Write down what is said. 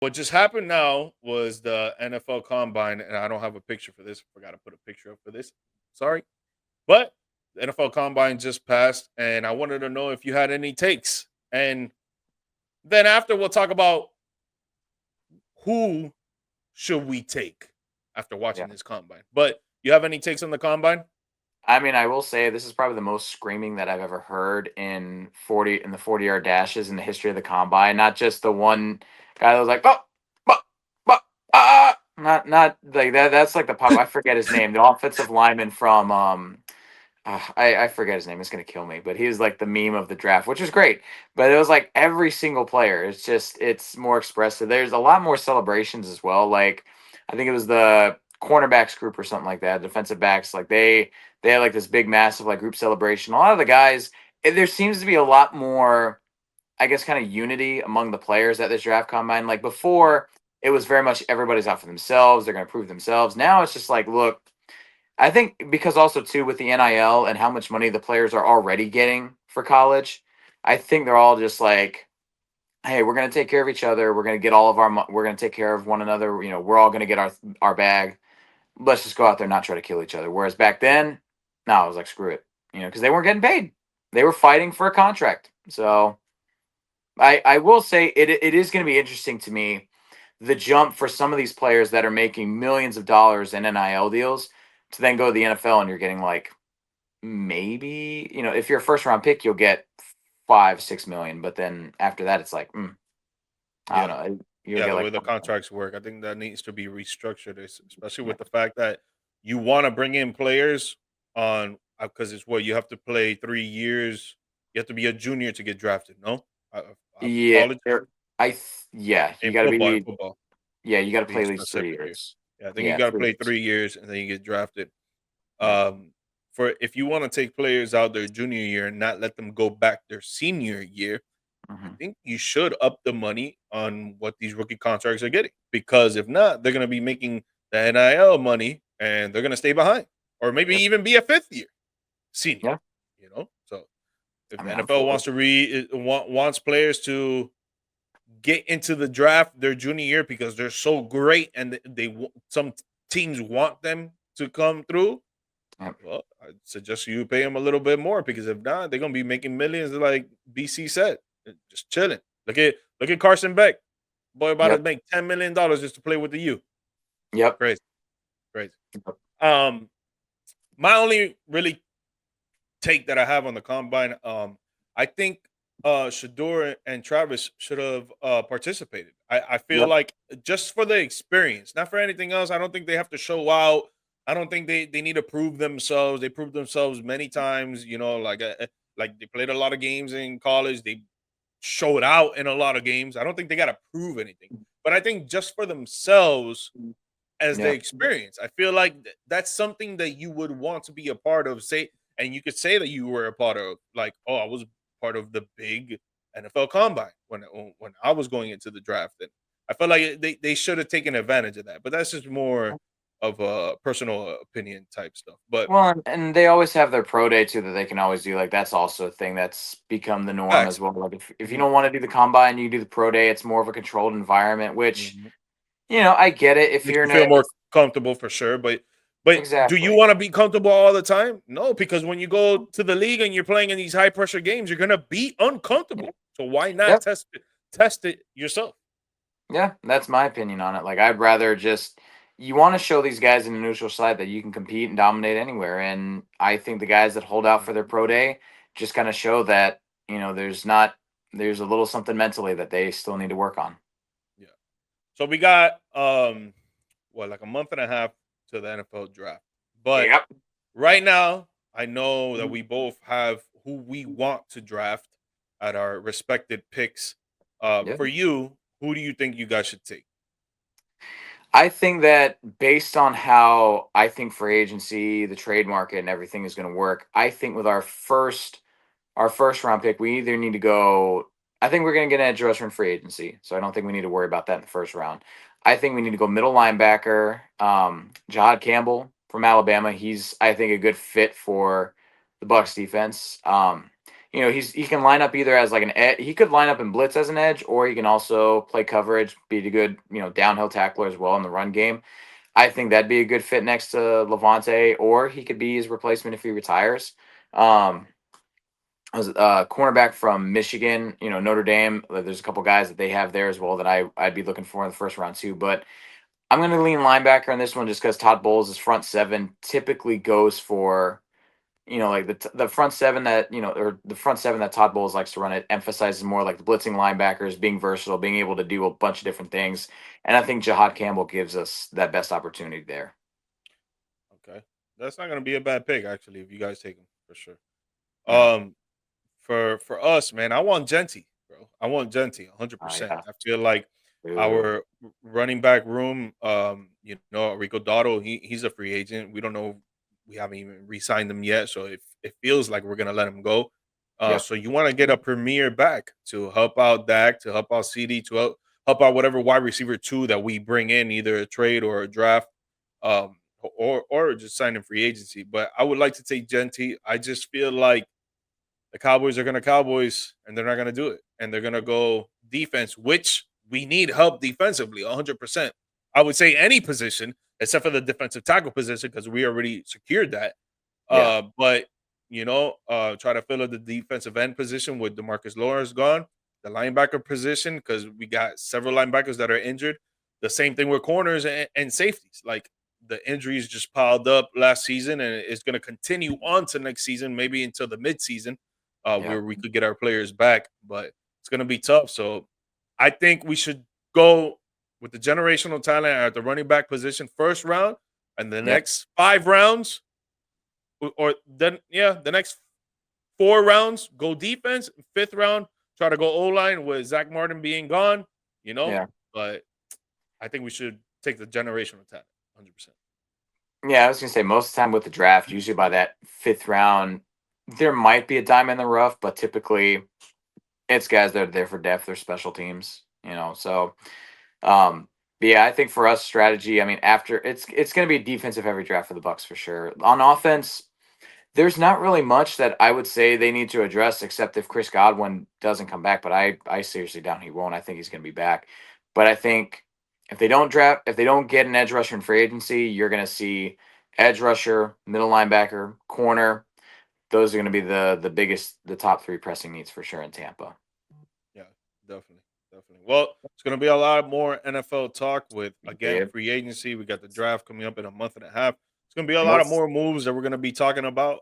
What just happened now was the NFL Combine, and I don't have a picture for this. Forgot to put a picture up for this. Sorry, but the NFL Combine just passed, and I wanted to know if you had any takes. And then after, we'll talk about who should we take after Yeah. watching this combine. But you have any takes on the combine? I mean, I will say this is probably the most screaming that I've ever heard in the 40-yard dashes in the history of the combine. Not just the one guy that was like, but, not like that. That's like the pop. I forget his name. The offensive lineman from I forget his name. It's gonna kill me, but he was like the meme of the draft, which is great. But it was like every single player. It's more expressive. There's a lot more celebrations as well. Like I think it was the cornerbacks group or something like that. Defensive backs, like they had like this big, massive like group celebration. A lot of the guys, there seems to be a lot more, I guess, kind of unity among the players at this draft combine. Like Yeah, before, it was very much everybody's out for themselves. They're going to prove themselves. Now it's just like, look, I think because also too with the NIL and how much money the players are already getting for college, I think they're all just like, hey, we're going to take care of each other. We're going to get all of we're going to take care of one another. We're all going to get our bag. Let's just go out there and not try to kill each other. Whereas back then, no, I was like, screw it, because they weren't getting paid. They were fighting for a contract. So I will say it is going to be interesting to me the jump for some of these players that are making millions of dollars in NIL deals to then go to the NFL and you're getting like maybe if you're a first round pick you'll get 5-6 million, but then after that it's like I don't yeah, know, you'll yeah. get The like way the contracts work, I think that needs to be restructured, especially yeah with the fact that you want to bring in players on because it's what you have to play 3 years. You have to be a junior to get drafted. No, yeah college yeah you in got to football. In be football, yeah you got to play being at least three specific here. years Yeah, I think you yeah got to 3 play years 3 years and then you get drafted. yeah Um, for if you want to take players out their junior year and not let them go back their senior year, I hmm think you should up the money on what these rookie contracts are getting. Because if not, they're going to be making the NIL money and they're going to stay behind, or maybe yep even be a fifth year senior. yeah So if I the mean I'm NFL for wants it to wants players to get into the draft their junior year because they're so great and some teams want them to come through. yep Well, I suggest you pay them a little bit more because if not, they're gonna be making millions, like BC said, just chilling. Look at Carson Beck, boy, about to yep make $10 million just to play with the U. yep Crazy, crazy. yep Um, my only really take that I have on the combine, I think Shador and Travis should have participated. I feel yep like just for the experience, not for anything else. I don't think they have to show out. I don't think they need to prove themselves. They proved themselves many times. Like they played a lot of games in college. They showed out in a lot of games. I don't think they got to prove anything. But I think just for themselves as the yep experience. I feel like that's something that you would want to be a part of. Say, and you could say that you were a part of, like, oh, I was part of the big NFL Combine when I was going into the draft, and I felt like they should have taken advantage of that. But that's just more of a personal opinion type stuff. But Well, and they always have their pro day too that they can always do. Like that's also a thing that's become the norm facts. as well. Like if you Mhm, don't want to do the combine, you do the pro day. It's more of a controlled environment, which mhm. I get it. If Makes you're you in feel a more comfortable for sure. But do you exactly, want to be comfortable all the time? No, because when you go to the league and you're playing in these high pressure games, you're gonna be uncomfortable. So why not yep, test it yourself? yeah, that's my opinion on it. Like I'd rather just you want to show these guys in the neutral side that you can compete and dominate anywhere. And I think the guys that hold out for their Mhm. pro day just kind of show that there's not there's a little something mentally that they still need to work on. Yeah. So we got like a month and a half to the NFL draft. But Yep. right now, I know that we both have who we want to draft at our respected picks. Yeah. For you, who do you think you guys should take? I think that based on how I think free agency, the trade market, and everything is going to work, I think with our first round pick, we either need to go. I think we're going to get an edge rusher in free agency, so I don't think we need to worry about that in the first round. I think we need to go middle linebacker, Jahad Campbell from Alabama. He's I think a good fit for the Bucks defense. he can line up either as like an edge. He could line up and blitz as an edge, or he can also play coverage, be a good downhill tackler as well in the run game. I think that'd be a good fit next to Levante, or he could be his replacement if he retires. Um, as a cornerback from Michigan, Notre Dame. There's a couple guys that they have there as well that I'd be looking for in the first round too. But I'm going to lean linebacker on this one just because Todd Bowles' front seven typically goes for like the front seven that or the front seven that Todd Bowles likes to run. It emphasizes more like the blitzing linebackers, being versatile, being able to do a bunch of different things, and I think Jahad Campbell gives us that best opportunity there. Okay, that's not gonna be a bad pick actually if you guys take him for sure. Yeah. Um, for us, man, I want Genty, bro. I want Genty, 100%. Yeah. I feel like Ooh. our running back room, Rico Dotto, he's a free agent. We don't know, we haven't even re-signed him yet, so it feels like we're gonna let him go. Yep. So you want to get a premier back to help out Dak, to help out CD, to help out whatever wide receiver two that we bring in, either a trade or a draft, or just sign in free agency. But I would like to take Genty. I just feel like the Cowboys are going to Cowboys, and they're not going to do it. And they're going to go defense, which we need help defensively, 100%. I would say any position except for the defensive tackle position because we already secured that. Yeah. But try to fill in the defensive end position with Demarcus Lawrence gone, the linebacker position because we got several linebackers that are injured. The same thing with corners and safeties. Like the injuries just piled up last season, and it's going to continue on to next season, maybe until the midseason, Yeah. where we could get our players back. But it's going to be tough. So I think we should go with the generational talent at the running back position first round, and the Yep. next 5 rounds or then the next 4 rounds go defense. Fifth round, try to go O line with Zach Martin being gone. You know, Yeah. but I think we should take the generational talent, 100%. Yeah, I was gonna say most of the time with the draft, usually by that fifth round, there might be a diamond in the rough, but typically it's guys that are there for depth or special teams. So but yeah, I think for us strategy, I mean, after it's gonna be a defensive heavy draft for the Bucks for sure. On offense, there's not really much that I would say they need to address except if Chris Godwin doesn't come back, but I seriously doubt he won't. I think he's going to be back. But I think if they don't get an edge rusher in free agency, you're going to see edge rusher, middle linebacker, corner. Those are going to be the top three pressing needs for sure in Tampa. Yeah, definitely, definitely. Well, it's going to be a lot more NFL talk with again Yeah. free agency. We got the draft coming up in a month and a half. It's going to be a lot of Most more moves that we're going to be talking about.